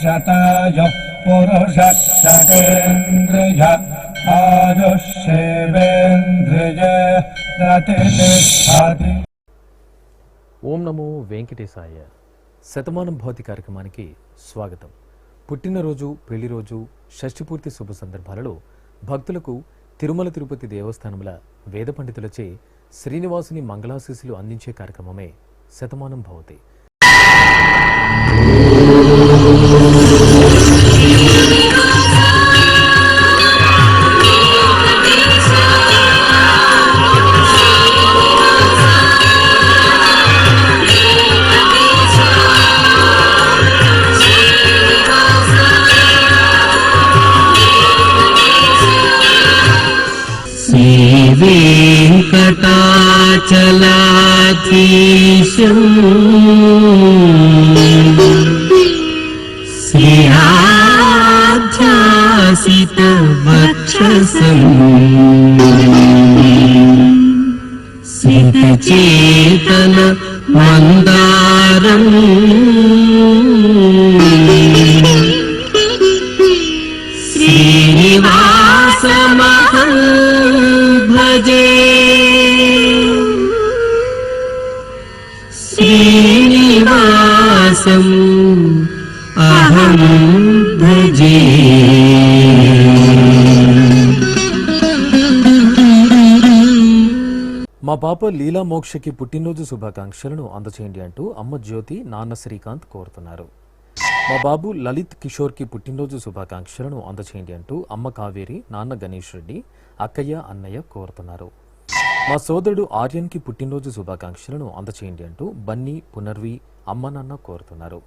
శతాయ పురుష శతేంద్రియ ఆయుష్యేవేంద్రియ ప్రతిష్టతి. ఓం నమో వెంకటేశాయ. శతమానం భవతి కార్యక్రమానికి స్వాగతం. పుట్టినరోజు, పెళ్లిరోజు, షష్ఠిపూర్తి శుభ సందర్భాలలో భక్తులకు తిరుమల తిరుపతి దేవస్థానముల వేద పండితులచే శ్రీనివాసుని మంగళాశీస్సులు అందించే కార్యక్రమమే శతమానం భవతి. వెంకటాచలాధీశం శ్రీయాధ్యాసిత వక్షసం సితచేతన మందారం శ్రీనివాసమహం భజే. శ్రీనివాసం అహం భజే. మా పాప లీలా మోక్షకి పుట్టినరోజు శుభాకాంక్షలను అందచేయండి అంటూ అమ్మ జ్యోతి, నాన్న శ్రీకాంత్ కోరుతున్నారు. మా బాబు లలిత్ కిషోర్కి పుట్టినరోజు శుభాకాంక్షలను అందచేయండి అంటూ అమ్మ కావేరి, నాన్న గణేష్ రెడ్డి, అక్కయ్య, అన్నయ్య కోరుతున్నారు. మా సోదరుడు ఆర్యన్కి పుట్టినరోజు శుభాకాంక్షలను అందచేయండి అంటూ బన్నీ, పునర్వి, అమ్మ, నాన్న కోరుతున్నారు.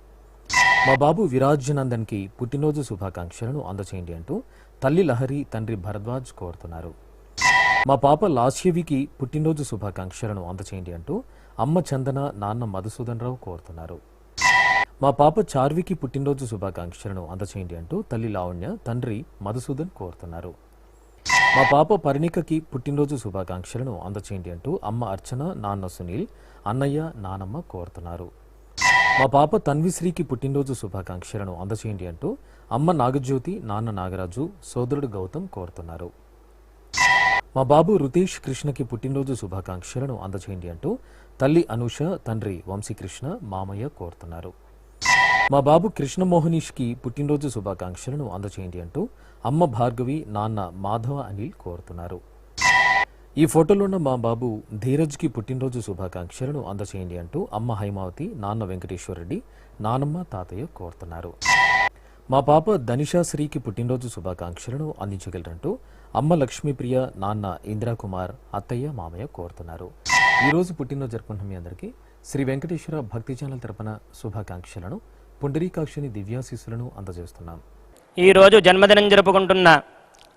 మా బాబు విరాజ్నందన్కి పుట్టినరోజు శుభాకాంక్షలను అందచేయండి అంటూ తల్లి లహరి, తండ్రి భరద్వాజ్ కోరుతున్నారు. మా పాప లాస్యవికి పుట్టినరోజు శుభాకాంక్షలను అందచేయండి అంటూ అమ్మ చందన, నాన్న మధుసూదన్ రావు కోరుతున్నారు. మా పాప చార్వికి పుట్టినరోజు శుభాకాంక్షలను అందచేయండి అంటూ తల్లి లావణ్య, తండ్రి మధుసూదన్ కోరుతున్నారు. మా పాప పరిణికకి పుట్టినరోజు శుభాకాంక్షలను అందచేయండి అంటూ అమ్మ అర్చన, నాన్న సునీల్, అన్నయ్య, నానమ్మ కోరుతున్నారు. మా పాప తన్విశ్రీకి పుట్టినరోజు శుభాకాంక్షలను అందచేయండి అంటూ అమ్మ నాగజ్యోతి, నాన్న నాగరాజు, సోదరుడు గౌతమ్ కోరుతున్నారు. మా బాబు రుతేష్ కృష్ణకి పుట్టినరోజు శుభాకాంక్షలను అందచేయండి అంటూ తల్లి అనూష, తండ్రి వంశీకృష్ణ, మామయ్య కోరుతున్నారు. మా బాబు కృష్ణమోహనీష్కి పుట్టినరోజు శుభాకాంక్షలను అందచేయండి అంటూ అమ్మ భార్గవి, నాన్న మాధవ అనిల్ కోరుతున్నారు. ఈ ఫోటోలో ఉన్న మా బాబు ధీరజ్కి పుట్టినరోజు శుభాకాంక్షలను అందచేయండి అంటూ అమ్మ హైమావతి, నాన్న వెంకటేశ్వరరెడ్డి, నానమ్మ, తాతయ్య కోరుతున్నారు. మా పాప ధనిషాశ్రీకి పుట్టినరోజు శుభాకాంక్షలను అందించగలరంటూ అమ్మ లక్ష్మీప్రియ, నాన్న ఇందిరాకుమార్, అత్తయ్య, మామయ్య కోరుతున్నారు. ఈరోజు పుట్టినరోజు జరుపుకుంటున్న మీ అందరికీ శ్రీ వెంకటేశ్వర భక్తి ఛానల్ తరపున శుభాకాంక్షలను, పుండరీకాక్షిని దివ్యాశీస్సులను అందజేస్తున్నాం. ఈరోజు జన్మదినం జరుపుకుంటున్న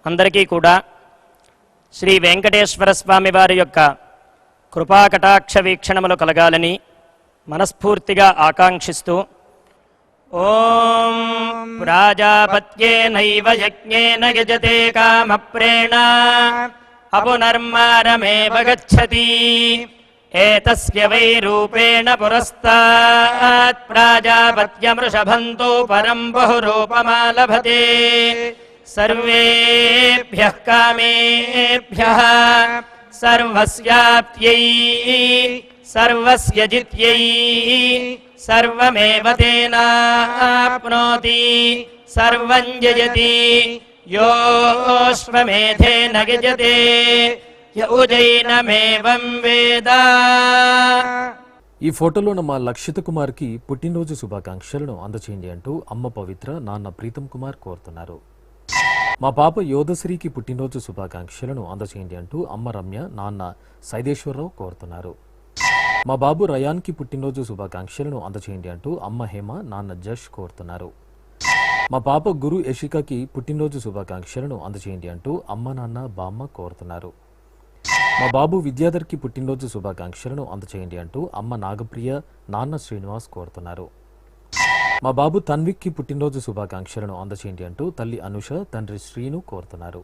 అందరికీ కూడా శ్రీ వెంకటేశ్వర స్వామి వారి యొక్క కృపాకటాక్ష వీక్షణములు కలగాలని మనస్ఫూర్తిగా ఆకాంక్షిస్తూ ఓం ప్రాజాపత్యేనైవ యజ్ఞేన యజతే కామప్రేణ అపునర్మారమేవ గచ్చతి ఏతస్య వై రూపేణ పురస్తాత్ ప్రాజాపత్యమృషభంతో పరం బహురూపమాలభతే సర్వేభ్యః కామేభ్యః సర్వస్యాప్త్యై సర్వస్య జిత్యై సర్వమేవ తేనాప్నోతి సర్వం జయతి యోష్వమేధేన గజతే యౌజైనమేవం వేద. ఈ ఫోటోలో ఉన్న మా లక్షిత కుమార్కి పుట్టినరోజు శుభాకాంక్షలను అందచేయండి అంటూ అమ్మ పవిత్ర, నాన్న ప్రీతం కుమార్ కోరుతున్నారు. మా పాప యోధశ్రీకి పుట్టినరోజు శుభాకాంక్షలను అందచేయండి అంటూ అమ్మ రమ్య, నాన్న సైదేశ్వరరావు కోరుతున్నారు. మా బాబు రయాన్కి పుట్టినరోజు శుభాకాంక్షలను అందచేయండి అంటూ అమ్మ హేమ, నాన్న జష్ కోరుతున్నారు. మా పాప గురు యశికకి పుట్టినరోజు శుభాకాంక్షలను అందచేయండి అంటూ అమ్మ, నాన్న, బామ్మ కోరుతున్నారు. మా బాబు విద్యాధర్కి పుట్టినరోజు శుభాకాంక్షలను అందచేయండి అంటూ అమ్మ నాగప్రియ, నాన్న శ్రీనివాస్ కోరుతున్నారు. మా బాబు తన్విక్కి పుట్టినరోజు శుభాకాంక్షలను అందచేయండి అంటూ తల్లి అనుష, తండ్రి శ్రీను కోరుతున్నారు.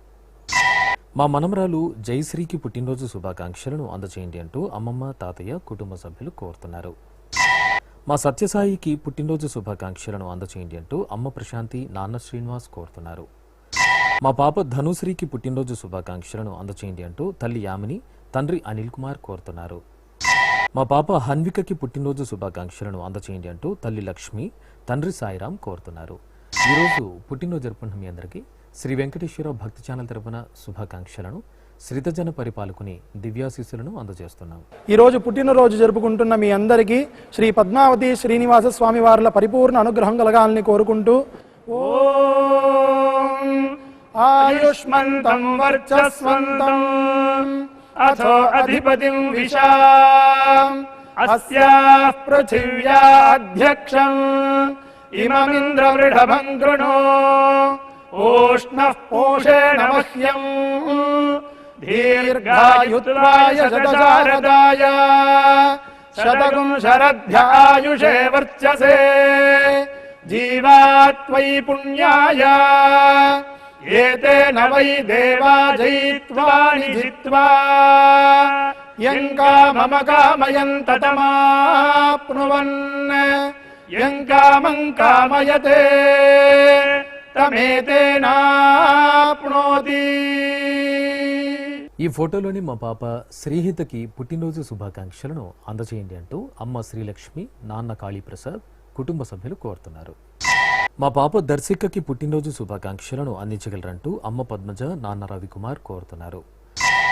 మా మనమరాలు జయశ్రీకి పుట్టినరోజు శుభాకాంక్షలను అందచేయండి అంటూ అమ్మమ్మ, తాతయ్య, కుటుంబ సభ్యులు కోరుతున్నారు. మా సత్యసాయికి పుట్టినరోజు శుభాకాంక్షలను అందచేయండి అంటూ అమ్మ ప్రశాంతి, నాన్న శ్రీనివాస్ కోరుతున్నారు. మా పాప ధనుశ్రీకి పుట్టినరోజు శుభాకాంక్షలను అందచేయండి అంటూ తల్లి యామిని, తండ్రి అనిల్ కుమార్ కోరుతున్నారు. మా పాప హన్వికకి పుట్టినరోజు శుభాకాంక్షలను అందచేయండి అంటూ తల్లి లక్ష్మి, తండ్రి సాయిరాం కోరుతున్నారు. ఈరోజు పుట్టినరోజు జరుపుకున్న మీ అందరికీ శ్రీ వెంకటేశ్వర భక్తి ఛానల్ తరపున శుభాకాంక్షలను, శ్రితజన పరిపాలకుని దివ్యాశీస్సులను అందజేస్తున్నాం. ఈరోజు పుట్టినరోజు జరుపుకుంటున్న మీ అందరికీ శ్రీ పద్మావతి శ్రీనివాస స్వామి వార్ల పరిపూర్ణ అనుగ్రహం కలగాలని కోరుకుంటూ ఓం ఆయుష్మంతం వర్చస్వంతం అథో అధిపతిం విశాం అస్యాః పృథివ్యా అధ్యక్షం ఇమమింద్రవృఢభం కృణో ఓష్ణః పోషేణ మహ్యం దీర్ఘాయుత్వాయ శతశారదాయ శతగుం శరధ్యాయుషే వర్చసే జీవాత్వై పుణ్యాయ ఏతేన వై దేవా జయిత్వాని జిత్వా యం కామమ కామయం తతమాప్నువన్ యం కామం కామయతే తమేతేనాప్నోతి. ఈ ఫోటోలోని మా పాప శ్రీహితకి పుట్టినరోజు శుభాకాంక్షలను అందచేయండి అంటూ అమ్మ శ్రీలక్ష్మి, నాన్న కాళీప్రసాద్ కుటుంబ సభ్యులు కోరుతున్నారు. మా పాప దర్శికకి పుట్టినరోజు శుభాకాంక్షలను అందించగలరంటూ అమ్మ పద్మజ, నాన్న రవికుమార్ కోరుతున్నారు.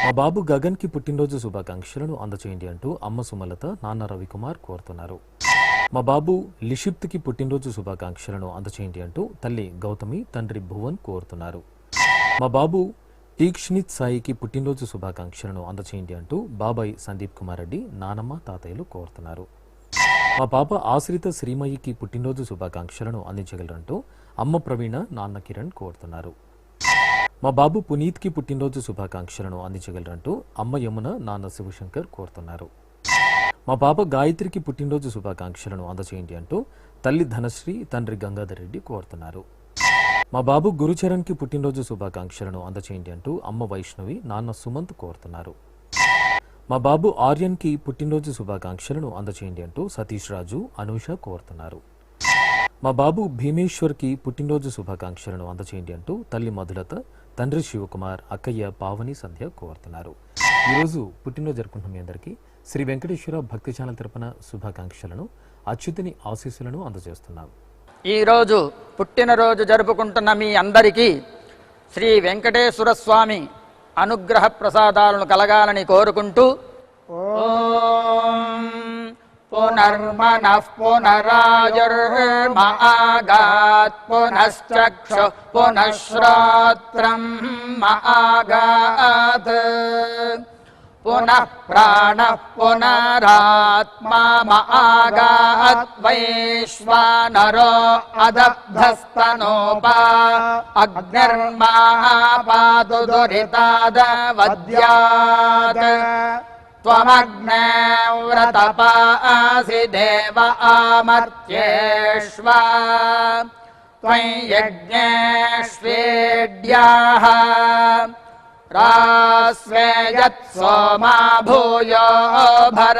మా బాబు గగన్కి పుట్టినరోజు శుభాకాంక్షలను అందచేయండి అంటూ అమ్మ సుమలత, నాన్న రవికుమార్ కోరుతున్నారు. మా బాబు లిషిప్త్కి పుట్టినరోజు శుభాకాంక్షలను అందచేయండి అంటూ తల్లి గౌతమి, తండ్రి భువన్ కోరుతున్నారు. మా బాబు తీక్షణిత్ సాయికి పుట్టినరోజు శుభాకాంక్షలను అందచేయండి అంటూ బాబాయ్ సందీప్ కుమార్ రెడ్డి, నానమ్మ, తాతయ్యలు కోరుతున్నారు. మా పాప ఆశ్రిత శ్రీమయికి పుట్టినరోజు శుభాకాంక్షలను అందించగలరంటూ అమ్మ ప్రవీణ, నాన్న కిరణ్ కోరుతున్నారు. మా బాబు పునీత్కి పుట్టినరోజు శుభాకాంక్షలను అందించగలరంటూ అమ్మ యమున, నాన్న శివశంకర్ కోరుతున్నారు. మా పాప గాయత్రికి పుట్టినరోజు శుభాకాంక్షలను అందచేయండి అంటూ తల్లి ధనశ్రీ, తండ్రి గంగాధర్ రెడ్డి కోరుతున్నారు. మా బాబు గురుచరణ్కి పుట్టినరోజు శుభాకాంక్షలను అందచేయండి అంటూ అమ్మ వైష్ణవి, నాన్న సుమంత్ కోరుతున్నారు. మా బాబు ఆర్యన్కి పుట్టినరోజు శుభాకాంక్షలను అందచేయండి అంటూ సతీష్ రాజు, అనూష కోరుతున్నారు. మా బాబు భీమేశ్వర్కి పుట్టినరోజు శుభాకాంక్షలను అందచేయండి అంటూ తల్లి మధులత, తండ్రి శివకుమార్, అక్కయ్య పావని, సంధ్య కోరుతున్నారు. ఈరోజు పుట్టినరోజు జరుపుకుంటున్న మీ అందరికీ శ్రీ వెంకటేశ్వర భక్తి ఛానల్ తరపున శుభాకాంక్షలను, అచ్యుతుని ఆశీస్సులను అందజేస్తున్నాం. ఈరోజు పుట్టినరోజు జరుపుకుంటున్న మీ అందరికీ శ్రీ వెంకటేశ్వర స్వామి అనుగ్రహ ప్రసాదాలను కలగాలని కోరుకుంటూ ఓం పునర్మనః పునరాయుర్మాగాత్ పునశ్చక్షు పునఃశ్రోత్రం మాగాత్ పునః ప్రాణః పునరాత్మా మాగాత్ వైశ్వానరో అదబ్ధస్తనోపా అగ్నిర్మాపాతు దురితాదవద్యాత్ త్వమగ్నే వ్రతపాసి దేవ ఆమర్త్యేష్వా త్వం యజ్ఞేష్వేడ్యాః రాస్వేయత్ సోమా భూయో భర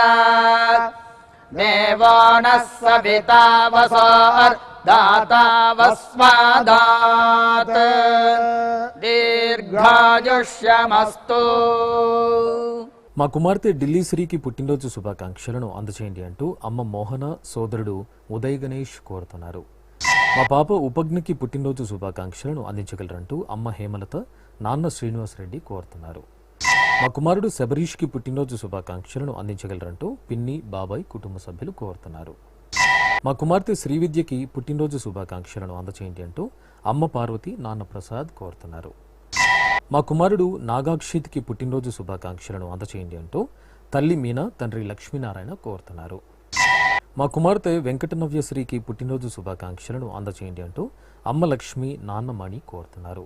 దేవో నః సవితా వసోర్దాతా వస్వాదాత్ దీర్ఘాయుష్యమస్తు. మా కుమార్తె ఢిల్లీ శ్రీకి పుట్టినరోజు శుభాకాంక్షలను అందచేయండి అంటూ అమ్మ మోహన, సోదరుడు ఉదయ్ గణేష్ కోరుతున్నారు. మా పాప ఉపజ్ఞకి పుట్టినరోజు శుభాకాంక్షలను అందించగలరంటూ అమ్మ హేమలత, నాన్న శ్రీనివాస్ రెడ్డి కోరుతున్నారు. మా కుమారుడు శబరీష్కి పుట్టినరోజు శుభాకాంక్షలను అందించగలరంటూ పిన్ని, బాబాయ్ కుటుంబ సభ్యులు కోరుతున్నారు. మా కుమార్తె శ్రీవిద్యకి పుట్టినరోజు శుభాకాంక్షలను అందచేయండి అంటూ అమ్మ పార్వతి, నాన్న ప్రసాద్ కోరుతున్నారు. మా కుమారుడు నాగాక్షిత్కి పుట్టినరోజు శుభాకాంక్షలను అందచేయండి అంటూ తల్లి మీనా, తండ్రి లక్ష్మీనారాయణ కోరుతున్నారు. మా కుమార్తె వెంకటనవ్యశ్రీకి పుట్టినరోజు శుభాకాంక్షలను అందచేయండి అంటూ అమ్మ లక్ష్మి, నాన్న మణి కోరుతున్నారు.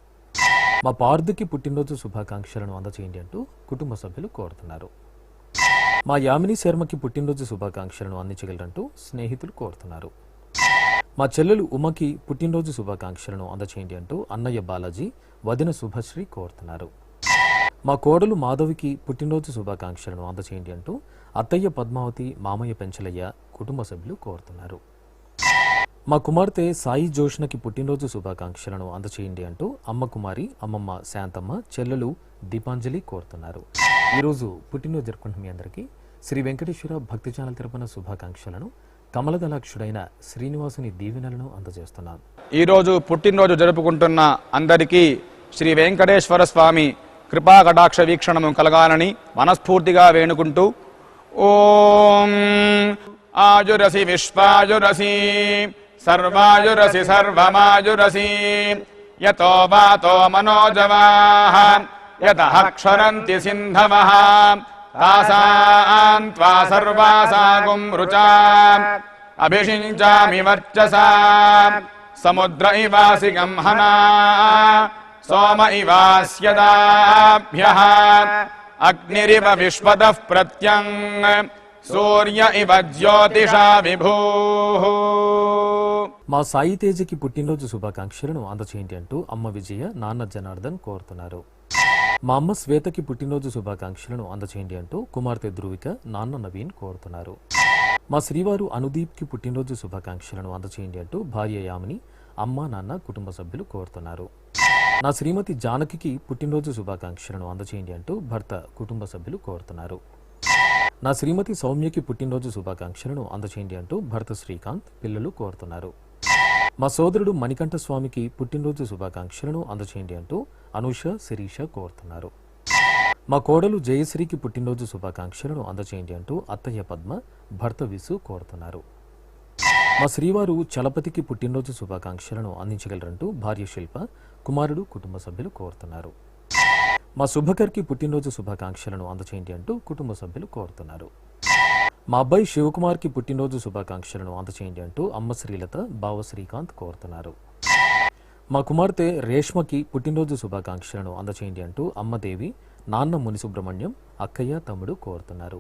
మా పార్థుకి పుట్టినరోజు శుభాకాంక్షలను అందచేయండి అంటూ కుటుంబ సభ్యులు కోరుతున్నారు. మా యామిని శర్మకి పుట్టినరోజు శుభాకాంక్షలను అందించగలరంటూ స్నేహితులు కోరుతున్నారు. మా చెల్లెలు ఉమకి పుట్టినరోజు శుభాకాంక్షలను అందచేయండి అంటూ అన్నయ్య బాలాజీ, వదిన శుభశ్రీ కోరుతున్నారు. మా కోడలు మాధవికి పుట్టినరోజు శుభాకాంక్షలను అందచేయండి అంటూ అత్తయ్య పద్మావతి, మామయ్య పెంచలయ్య, కుటుంబ సభ్యులు కోరుతున్నారు. మా కుమార్తె సాయి జోష్నకి పుట్టినరోజు శుభాకాంక్షలను అందచేయండి అంటూ అమ్మ కుమారి, అమ్మమ్మ శాంతమ్మ, చెల్లెలు దీపాంజలి కోరుతున్నారు. ఈరోజు పుట్టినరోజు జరుపుకుంటున్న మీ అందరికీ శ్రీ వెంకటేశ్వర భక్తి ఛానల్ తరపున శుభాకాంక్షలను, కమలదళాక్షుడైన శ్రీనివాసుని దీవెనలను అందజేస్తున్నాను. ఈరోజు పుట్టినరోజు జరుపుకుంటున్న అందరికీ శ్రీ వెంకటేశ్వర స్వామి కృపా కటాక్ష వీక్షణము కలగాలని మనస్ఫూర్తిగా వేణుకుంటూ ఓం ఆయురసి విశ్వాయురసి సర్వాయురసి సర్వమాయురసి యతో వాతో మనోజవాః యతః క్షరంతి సింధవః తాసాం త్వా సర్వాసాగుం రుచాం అభిషించామి వర్చసా సముద్ర ఇవాసి గంహనా సోమ ఇవాస్యదాభ్యః అగ్నిరివ విశ్వతః ప్రత్యంగ్ సూర్య ఇవ జ్యోతిషా విభూః. మా సాయి తేజకి పుట్టినరోజు శుభాకాంక్షలను అందచేయండి అంటూ అమ్మ విజయ, నాన్న జనార్దన్ కోరుతున్నారు. మా అమ్మ శ్వేతకి పుట్టినరోజు శుభాకాంక్షలను అందచేయండి అంటూ కుమార్తె ధృవిక, నాన్న నవీన్ కోరుతున్నారు. మా శ్రీవారు అనుదీప్కి పుట్టినరోజు శుభాకాంక్షలను అందచేయండి అంటూ భార్య యామిని, అమ్మ, నాన్న, కుటుంబ సభ్యులు కోరుతున్నారు. నా శ్రీమతి జానకి పుట్టినరోజు శుభాకాంక్షలను అందచేయండి అంటూ భర్త, కుటుంబ సభ్యులు కోరుతున్నారు. నా శ్రీమతి సౌమ్యకి పుట్టినరోజు శుభాకాంక్షలను అందచేయండి అంటూ భర్త శ్రీకాంత్, పిల్లలు కోరుతున్నారు. మా సోదరుడు మణికంఠ స్వామికి పుట్టినరోజు శుభాకాంక్షలను అందచేయండి అంటూ అనూష, శిరీష కోరుతున్నారు. మా కోడలు జయశ్రీకి పుట్టినరోజు శుభాకాంక్షలను అందచేయండి అంటూ అత్తయ్య పద్మ, భర్త విసు కోరుతున్నారు. మా శ్రీవారు చలపతికి పుట్టినరోజు శుభాకాంక్షలను అందించగలరంటూ భార్య శిల్ప, కుమారుడు, కుటుంబ సభ్యులు కోరుతున్నారు. మా శుభకర్కి పుట్టినరోజు శుభాకాంక్షలను అందచేయండి అంటూ కుటుంబ సభ్యులు కోరుతున్నారు. మా అబ్బాయి శివకుమార్కి పుట్టినరోజు శుభాకాంక్షలను అందచేయండి అంటూ అమ్మ శ్రీలత, బావ శ్రీకాంత్ కోరుతున్నారు. మా కుమార్తె రేష్మకి పుట్టినరోజు శుభాకాంక్షలను అందచేయండి అంటూ అమ్మ దేవి, నాన్న ముని సుబ్రహ్మణ్యం, అక్కయ్య, తమ్ముడు కోరుతున్నారు.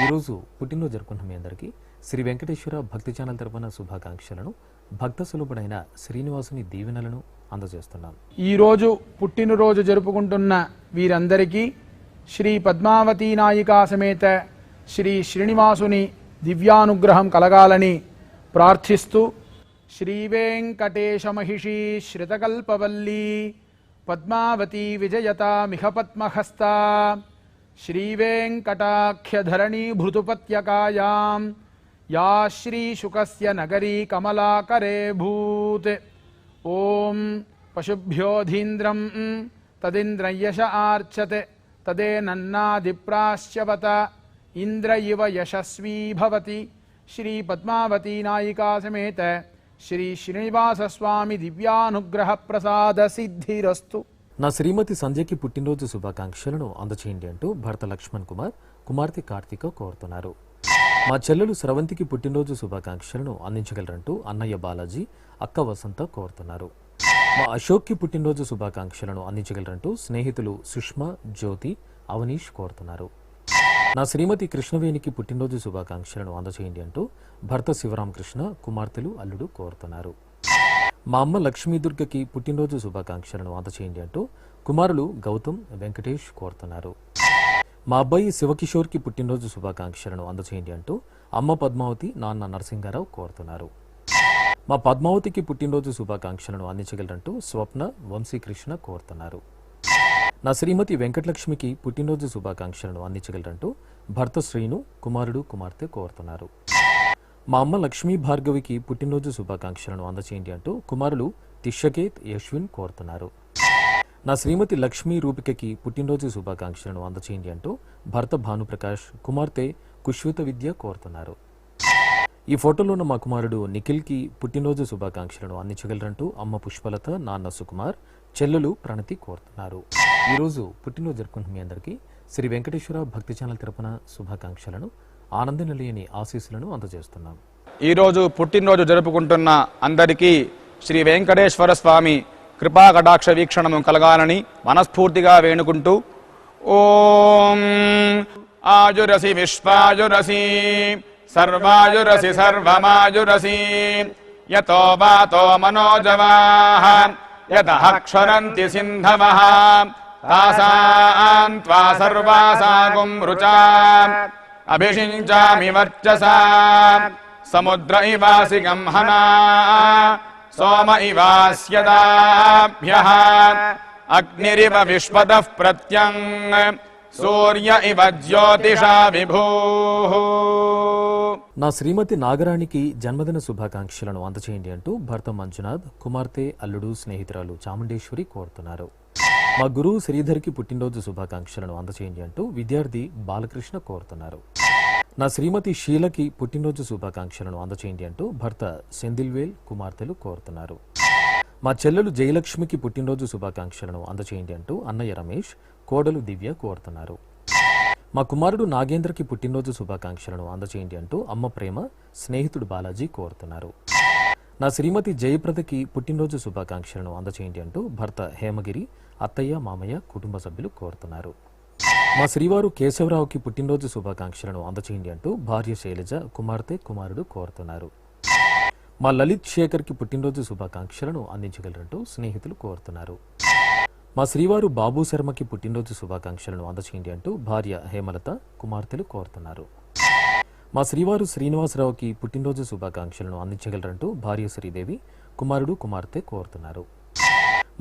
ఈరోజు పుట్టినరోజు జరుపుకుంటున్న మీ అందరికీ శ్రీ వెంకటేశ్వర భక్తి ఛానల్ తరపున శుభాకాంక్షలను, భక్త సులభుడైన శ్రీనివాసుని దీవెనలను అందజేస్తున్నాను. ఈరోజు పుట్టినరోజు జరుపుకుంటున్న వీరందరికీ శ్రీ పద్మావతీ నాయికా సమేత శ్రీ శ్రీనివాసుని దివ్యానుగ్రహం కలగాలని ప్రార్థిస్తూ శ్రీ వెంకటేశ మహిషీ శ్రితకల్పవల్లీ పద్మావతీ విజయతామిహ పద్మహస్తా శ్రీ వెంకటాఖ్యధరణీ భృతుపత్యకాయాం యా శ్రీశుకస్య నగరీ కమలాకరే భూత్. ఓం పశుభ్యోధీంద్రం తదింద్రం యశ ఆర్చతే తదేనన్నాదిప్రాశ్యవత ఇంద్ర ఇవ యశస్వీ భవతి. శ్రీ పద్మావతీ నాయికా సమేత శ్రీ శ్రీనివాసస్వామి దివ్యానుగ్రహ ప్రసాద సిద్ధిరస్తు. నా శ్రీమతి సంధ్యకి పుట్టినరోజు శుభాకాంక్షలను అందచేయండి అంటూ భర్త లక్ష్మణ్ కుమార్, కుమార్తె కార్తీక కోరుతున్నారు. మా చెల్లెలు స్రవంతికి పుట్టినరోజు శుభాకాంక్షలను అందించగలరంటూ అన్నయ్య బాలాజీ, అక్క వసంత కోరుతున్నారు. మా అశోక్కి పుట్టినరోజు శుభాకాంక్షలను అందించగలరంటూ స్నేహితులు సుష్మా, జ్యోతి, అవనీష్ కోరుతున్నారు. నా శ్రీమతి కృష్ణవేణికి పుట్టినరోజు శుభాకాంక్షలను అందచేయండి అంటూ భర్త శివరామకృష్ణ, కుమార్తెలు, అల్లుడు కోరుతున్నారు. మా అమ్మ లక్ష్మీదుర్గకి పుట్టినరోజు శుభాకాంక్షలను అందచేయండి అంటూ కుమారులు గౌతమ్, వెంకటేష్ కోరుతున్నారు. మా అబ్బాయి శివకిషోర్కి పుట్టినరోజు శుభాకాంక్షలను అందచేయండి అంటూ అమ్మ పద్మావతి, నాన్న నరసింగారావు కోరుతున్నారు. మా పద్మావతికి పుట్టినరోజు శుభాకాంక్షలను అందించగలరంటూ స్వప్న, వంశీకృష్ణ కోరుతున్నారు. నా శ్రీమతి వెంకటలక్ష్మికి పుట్టినరోజు శుభాకాంక్షలను అందించగలరంటూ భర్త శ్రీను, కుమారుడు, కుమార్తె కోరుతున్నారు. మా అమ్మ లక్ష్మీ భార్గవికి పుట్టినరోజు శుభాకాంక్షలను అందచేయండి అంటూ కుమారులు తిషకేత్, యశ్విన్ కోరుతున్నారు. నా శ్రీమతి లక్ష్మీ రూపికకి పుట్టినరోజు శుభాకాంక్షలను అందచేయండి అంటూ భర్త భానుప్రకాష్, కుమార్తె కుష్విత విద్య కోరుతున్నారు. ఈ ఫోటోలో ఉన్న మా కుమారుడు నిఖిల్కి పుట్టినరోజు శుభాకాంక్షలను అందించగలరంటూ అమ్మ పుష్పలత, నాన్న సుకుమార్, చెల్లెలు ప్రణతి కోరుతున్నారు. ఈరోజు పుట్టినరోజు జరుపుకుంటున్న మీ అందరికీ శ్రీ వెంకటేశ్వర భక్తి ఛానల్ తరపున శుభాకాంక్షలను, ఆనంద నిలయని ఆశీస్సులను అందజేస్తున్నాం. ఈరోజు పుట్టినరోజు జరుపుకుంటున్న అందరికీ శ్రీ వెంకటేశ్వర స్వామి కృపా కటాక్ష వీక్షణము కలగాలని మనస్ఫూర్తిగా వేణుకుంటూ ఓం ఆయురసి విశ్వాయురసి సర్వాయురసి సర్వమాయురసి యతో వాతో మనోజవాః యతః క్షరంతి సింధవః తాసాం త్వా సర్వాసాగుం రుచాం అభిషించామి వర్చసా సముద్ర ఇవాసి గంహనా సోమ ఇవాస్యదాభ్యః అగ్నిరివ విశ్వతః ప్రత్యంగ్ సూర్య ఇవ జ్యోతిషా విభూః. నా శ్రీమతి నాగరాణికి జన్మదిన శుభాకాంక్షలను అందచేయండి అంటూ భర్త మంజునాథ్, కుమార్తె, అల్లుడు, స్నేహితురాలు చాముండేశ్వరి కోరుతున్నారు. మా గురువు శ్రీధర్కి పుట్టినరోజు శుభాకాంక్షలను అందచేయండి అంటూ విద్యార్థి బాలకృష్ణ కోరుతున్నారు. నా శ్రీమతి షీలకి పుట్టినరోజు శుభాకాంక్షలను అందచేయండి అంటూ భర్త సెందిల్వేల్, కుమార్తెలు కోరుతున్నారు. మా చెల్లెలు జయలక్ష్మికి పుట్టినరోజు శుభాకాంక్షలను అందచేయండి అంటూ అన్నయ్య రమేష్, కోడలు దివ్య కోరుతున్నారు. మా కుమారుడు నాగేంద్రకి పుట్టినరోజు శుభాకాంక్షలను అందచేయండి అంటూ అమ్మ ప్రేమ, స్నేహితుడు బాలాజీ కోరుతున్నారు. నా శ్రీమతి జయప్రదకి పుట్టినరోజు శుభాకాంక్షలను అందచేయండి అంటూ భర్త హేమగిరి, అత్తయ్య, మామయ్య, కుటుంబ సభ్యులు కోరుతున్నారు. మా శ్రీవారు కేశవరావుకి పుట్టినరోజు శుభాకాంక్షలను అందచేయండి అంటూ భార్య శైలజ, కుమార్తె, కుమారుడు కోరుతున్నారు. మా లలిత్ శేఖర్కి పుట్టినరోజు శుభాకాంక్షలను అందించగలరంటూ స్నేహితులు కోరుతున్నారు. మా శ్రీవారు బాబు శర్మకి పుట్టినరోజు శుభాకాంక్షలను అందచేయండి అంటూ భార్య హేమలత, కుమార్తెలు కోరుతున్నారు. మా శ్రీవారు శ్రీనివాసరావుకి పుట్టినరోజు శుభాకాంక్షలను అందించగలరంటూ భార్య శ్రీదేవి, కుమారుడు, కుమార్తె కోరుతున్నారు.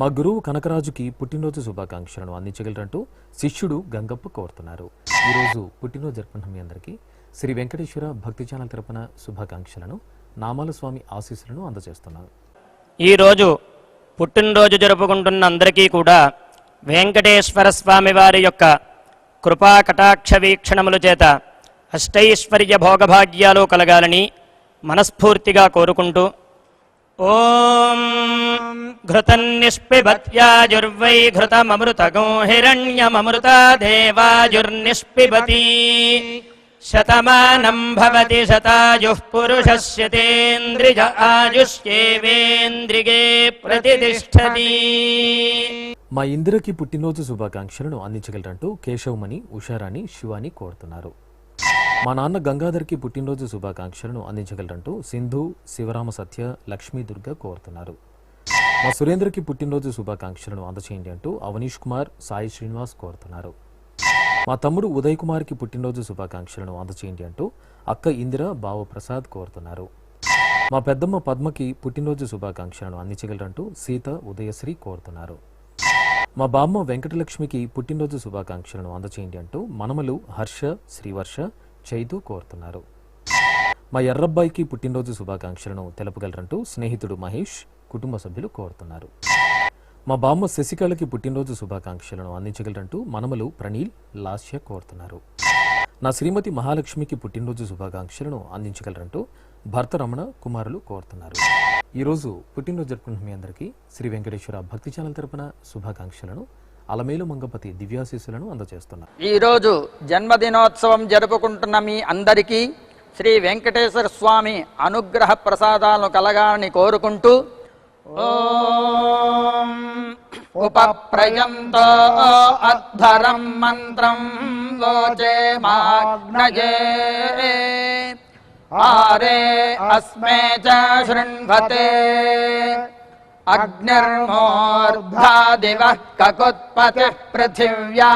మా గురువు కనకరాజుకి పుట్టినరోజు శుభాకాంక్షలను అందించగలరంటూ శిష్యుడు గంగప్ప కోరుతున్నారు. ఈరోజు పుట్టినరోజు జరుపుకున్న మీ అందరికీ శ్రీ వెంకటేశ్వర భక్తి ఛానల్ తరపున శుభాకాంక్షలను, నామాల స్వామి ఆశీస్సులను అందజేస్తున్నాను. ఈరోజు పుట్టినరోజు జరుపుకుంటున్న అందరికీ కూడా వెంకటేశ్వర స్వామి వారి యొక్క కృపా కటాక్ష వీక్షణముల చేత అష్టైశ్వర్య భోగభాగ్యాలు కలగాలని మనస్ఫూర్తిగా కోరుకుంటూ ఓం ఘృతన్నిష్పిబత్యాజుర్వై ఘృతమమృతగో హిరణ్యమమృతా దేవాజుర్నిష్పిబతి శతమానం భవతి శతాయుః పురుషస్యతేంద్రియ ఆయుష్యేవేంద్రిగే ప్రతిష్టతి. మా ఇందిరకి పుట్టినరోజు శుభాకాంక్షలను అందించగలరంటూ కేశవమణి, ఉషారాణి, శివాని కోరుతున్నారు. మా నాన్న గంగాధర్కి పుట్టినరోజు శుభాకాంక్షలను అందించగలరంటూ సింధు, శివరామ సత్య, లక్ష్మీ దుర్గ కోరుతున్నారు. మా సురేంద్రకి పుట్టినరోజు శుభాకాంక్షలను అందచేయండి అంటూ అవనీష్ కుమార్, సాయి శ్రీనివాస్ కోరుతున్నారు. మా తమ్ముడు ఉదయ్ కుమార్కి పుట్టినరోజు శుభాకాంక్షలను అందచేయండి అంటూ అక్క ఇందిర, బావ ప్రసాద్ కోరుతున్నారు. మా పెద్దమ్మ పద్మకి పుట్టినరోజు శుభాకాంక్షలను అందించగలరంటూ సీత, ఉదయశ్రీ కోరుతున్నారు. మా బామ్మ వెంకటలక్ష్మికి పుట్టినరోజు శుభాకాంక్షలను అందచేయండి అంటూ మనమలు హర్ష, శ్రీవర్ష, చైతు కోరుతున్నారు. మా ఎర్రబ్బాయికి పుట్టినరోజు శుభాకాంక్షలను తెలపగలరంటూ స్నేహితుడు మహేష్, కుటుంబ సభ్యులు కోరుతున్నారు. మా బామ్మ శశికళకి పుట్టినరోజు శుభాకాంక్షలను అందించగలరంటూ మనమలు ప్రణీల్, లాస్య కోరుతున్నారు. నా శ్రీమతి మహాలక్ష్మికి పుట్టినరోజు శుభాకాంక్షలను అందించగలరంటూ భర్త రమణ, కుమారులు కోరుతున్నారు. ఈరోజు పుట్టినరోజు జరుపుకున్న మీ అందరికీ శ్రీ వెంకటేశ్వర భక్తి ఛానల్ తరపున శుభాకాంక్షలను, అలమేలు మంగపతి దివ్యాశీస్సులను అందజేస్తున్నారు. ఈరోజు జన్మదినోత్సవం జరుపుకుంటున్న మీ అందరికీ శ్రీ వెంకటేశ్వర స్వామి అనుగ్రహ ప్రసాదాలను కలగాలని కోరుకుంటూ ఓం ఉపప్రయంతో అధ్వరం మంత్రం లోచే మాగ్నయే ఆరే అస్మే చ శృణ్వతే అగ్నిర్మూర్ధ్వా దివః కకుత్పతిః పృథివ్యా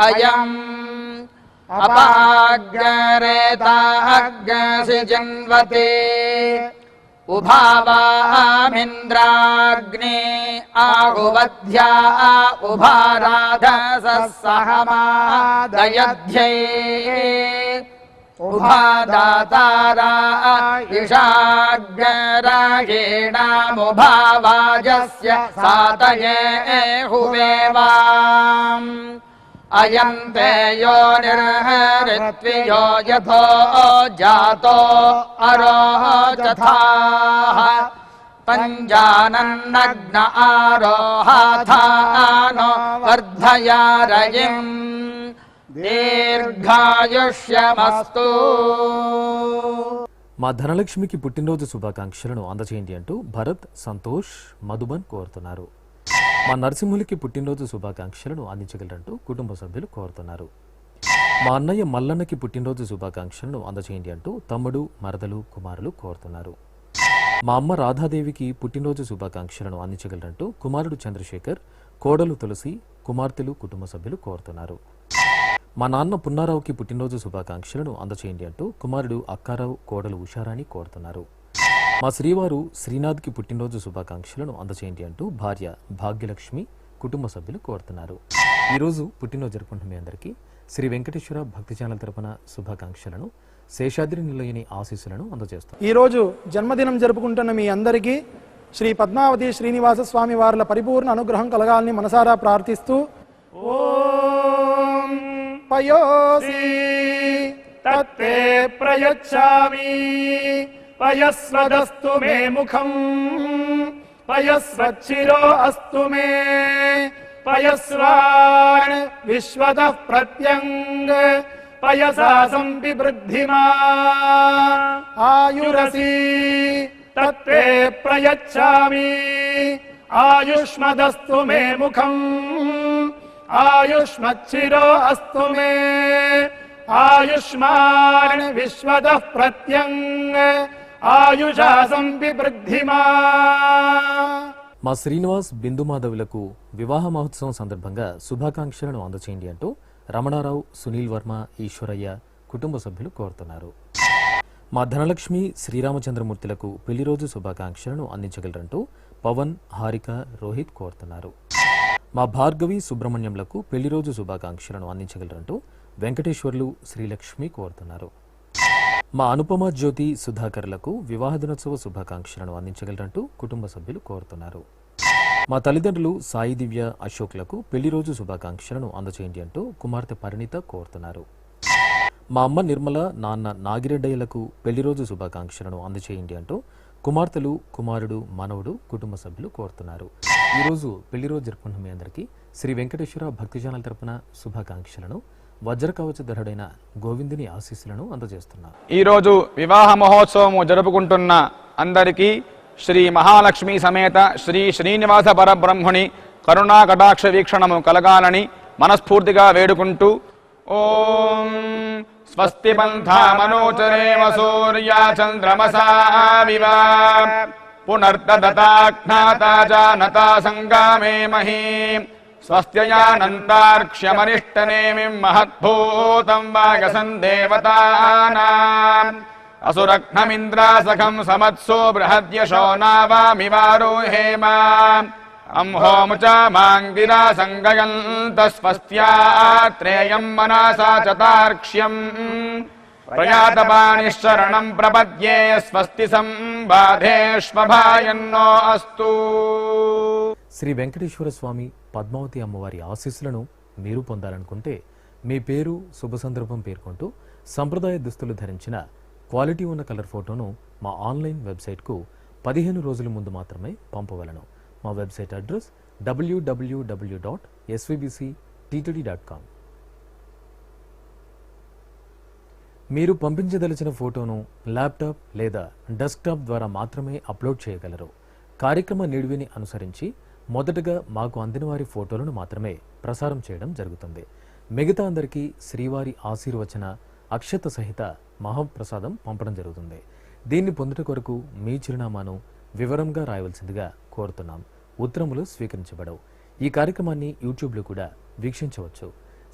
అయం అపాగ్రేతాగ్సి జన్వతే ఉభావామింద్రాగ్నే ఆహువధ్యా ఉభారాధసః సహమాదయధ్యై ఉభాదాతారా ఇషాగ్రాయేణాముభావాజస్య సాతయే హువేవాం అయం తే యోనిర్హరిత్వియో యథో జాతో అరోచథాః పంజానన్నగ్న ఆరోహాథానో వర్ధయారయిం దీర్ఘాయుష్యమస్తు. మా ధనలక్ష్మికి పుట్టినరోజు శుభాకాంక్షలను అందచేయండి అంటూ భరత్, సంతోష్, మధుబన్ కోరుతున్నారు. మా నరసింహులకి పుట్టినరోజు శుభాకాంక్షలను అందించగలరంటూ కుటుంబ సభ్యులు కోరుతున్నారు. మా అన్నయ్య మల్లన్నకి పుట్టినరోజు శుభాకాంక్షలను అందచేయండి అంటూ తమ్ముడు, మరదలు, కుమారులు కోరుతున్నారు. మా అమ్మ రాధాదేవికి పుట్టినరోజు శుభాకాంక్షలను అందించగలరంటూ కుమారుడు చంద్రశేఖర్, కోడలు తులసి, కుమార్తెలు, కుటుంబ సభ్యులు కోరుతున్నారు. మా నాన్న పున్నారావుకి పుట్టినరోజు శుభాకాంక్షలను అందచేయండి అంటూ కుమారుడు అక్కారావు కోడలు ఉషారాణి కోరుతున్నారు. మా శ్రీవారు శ్రీనాథ్కి పుట్టినరోజు శుభాకాంక్షలను అందచేయండి అంటూ భార్య భాగ్యలక్ష్మి కుటుంబ సభ్యులు కోరుతున్నారు. ఈరోజు పుట్టినరోజు జరుపుకుంటున్న మీ అందరికీ శ్రీ వెంకటేశ్వర భక్తి ఛానల్ తరపున శుభాకాంక్షలను, శేషాద్రి నిలయని ఆశీస్సులను అందజేస్తాం. ఈరోజు జన్మదినం జరుపుకుంటున్న మీ అందరికీ శ్రీ పద్మావతి శ్రీనివాస స్వామి వార్ల పరిపూర్ణ అనుగ్రహం కలగాలని మనసారా ప్రార్థిస్తూ ఓం పయోసి తత్తే ప్రయచ్చామి పయస్వదస్తు మే ముఖం పయస్వచ్చిరో అస్తు మే పయస్వాన్ విశ్వతః ప్రత్యంగ పయసా సంవివృద్ధిమా ఆయురసి తత్తే ప్రయచ్చామి ఆయుష్మదస్తు మే ముఖం ఆయుష్మచ్చిరో అస్తు మే ఆయుష్మాన్ విశ్వతః ప్రత్యంగ ఆయుషా సంవివృద్ధిమా. మా శ్రీనివాస్ బిందుమాధవులకు వివాహ మహోత్సవం సందర్భంగా శుభాకాంక్షలను అందచేయండి అంటూ రమణారావు, సునీల్ వర్మ, ఈశ్వరయ్య కుటుంబ సభ్యులు కోరుతున్నారు. మా ధనలక్ష్మి శ్రీరామచంద్రమూర్తులకు పెళ్లి రోజు శుభాకాంక్షలను అందించగలరంటూ పవన్, హారిక, రోహిత్ కోరుతున్నారు. మా భార్గవి సుబ్రహ్మణ్యంలకు పెళ్లి రోజు శుభాకాంక్షలను అందించగలరంటూ వెంకటేశ్వర్లు, శ్రీలక్ష్మి కోరుతున్నారు. మా అనుపమ, జ్యోతి, సుధాకర్లకు వివాహ దినోత్సవ శుభాకాంక్షలను అందించగలరంటూ కుటుంబ సభ్యులు కోరుతున్నారు. మా తల్లిదండ్రులు సాయి దివ్య, అశోక్లకు పెళ్లి రోజు శుభాకాంక్షలను అందచేయండి అంటూ కుమార్తె పరిణిత కోరుతున్నారు. మా అమ్మ నిర్మల, నాన్న నాగిరెడ్డయ్యలకు పెళ్లి రోజు శుభాకాంక్షలను అందచేయండి అంటూ కుమార్తెలు, కుమారుడు, మనవడు కుటుంబ సభ్యులు కోరుతున్నారు. ఈరోజు పెళ్లి రోజు జరుపుకున్న మీ అందరికీ శ్రీ వెంకటేశ్వర భక్తి ఛానల్ తరపున శుభాకాంక్షలను, వజ్రకవచధరుడైన గోవిందుని ఆశీస్సులను అందజేస్తున్నారు. ఈరోజు వివాహ మహోత్సవము జరుపుకుంటున్న అందరికీ శ్రీ మహాలక్ష్మి సమేత శ్రీ శ్రీనివాస పరబ్రహ్ముని కరుణా కటాక్ష వీక్షణము కలగాలని మనస్ఫూర్తిగా వేడుకుంటూ ఓం స్వస్తి పంథామనోచరేమ సూర్యా చంద్రమసా వివ పునర్దదతాజ్ఞాతా జానతా సంగామే మహీ స్వస్త్యయానంతార్క్ష్యమనిష్టనేమిం మహద్భూతం వాగసం దేవతానాం అసురఘ్నమింద్రాసఖం సమత్సో బృహద్యశో నావామివారోహేమ అంహోముచా మాంగిరా సంగయంత స్వస్త్యాత్రేయం మనసా చతార్క్ష్యం ప్రయాతపానిశరణం ప్రపద్యే స్వస్తి సంబాధేష్వభాయన్నో అస్తు. శ్రీ వెంకటేశ్వర స్వామి, పద్మావతి అమ్మవారి ఆశీస్సులను మీరు పొందాలనుకుంటే మీ పేరు, శుభ సందర్భం పేర్కొంటూ సంప్రదాయ దుస్తులు ధరించిన క్వాలిటీ ఉన్న కలర్ ఫోటోను మా ఆన్లైన్ వెబ్సైట్కు 15 రోజుల ముందు మాత్రమే పంపవలను. మా వెబ్సైట్ అడ్రస్ www.svbcttd.com. మీరు పంపించదలిచిన ఫోటోను ల్యాప్టాప్ లేదా డెస్క్టాప్ ద్వారా మాత్రమే అప్లోడ్ చేయగలరు. కార్యక్రమ నిడివిని అనుసరించి మొదటగా మాకు అందిన వారి ఫోటోలను మాత్రమే ప్రసారం చేయడం జరుగుతుంది. మిగతా అందరికీ శ్రీవారి ఆశీర్వచన అక్షత సహిత మహాప్రసాదం పంపడం జరుగుతుంది. దీన్ని పొందుట కొరకు మీ చిరునామాను వివరంగా రాయవలసిందిగా కోరుతున్నాం. ఉత్తరములు స్వీకరించబడవు. ఈ కార్యక్రమాన్ని యూట్యూబ్లో కూడా వీక్షించవచ్చు.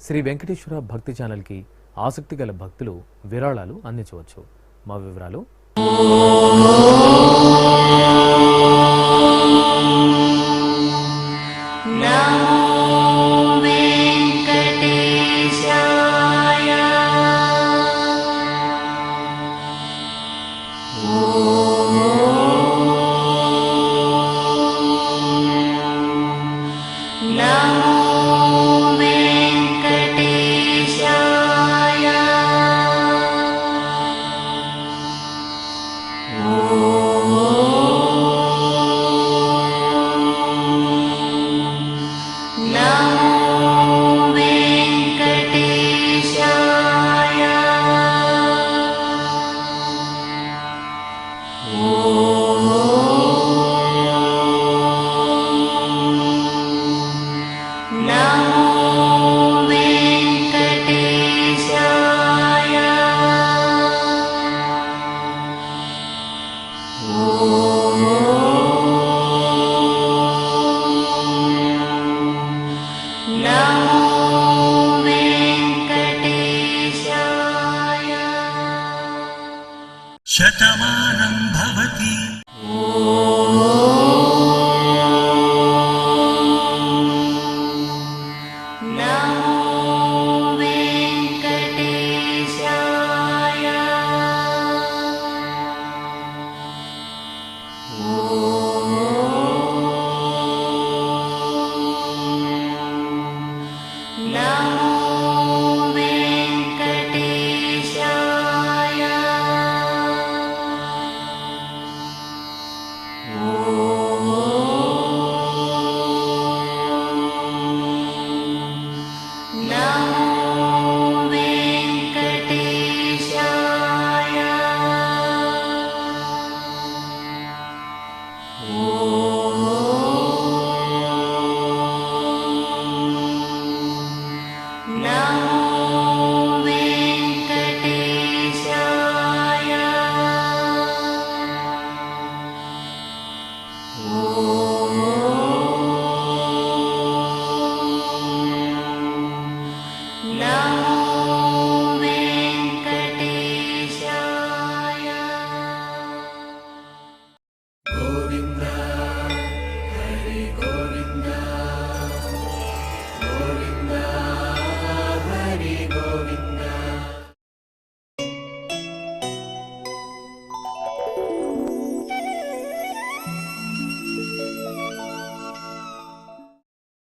శ్రీ వెంకటేశ్వర భక్తి ఛానల్కి ఆసక్తి గల భక్తులు విరాళాలు అందించవచ్చు. మా వివరాలు నమో వెంకటేశాయ. శతమా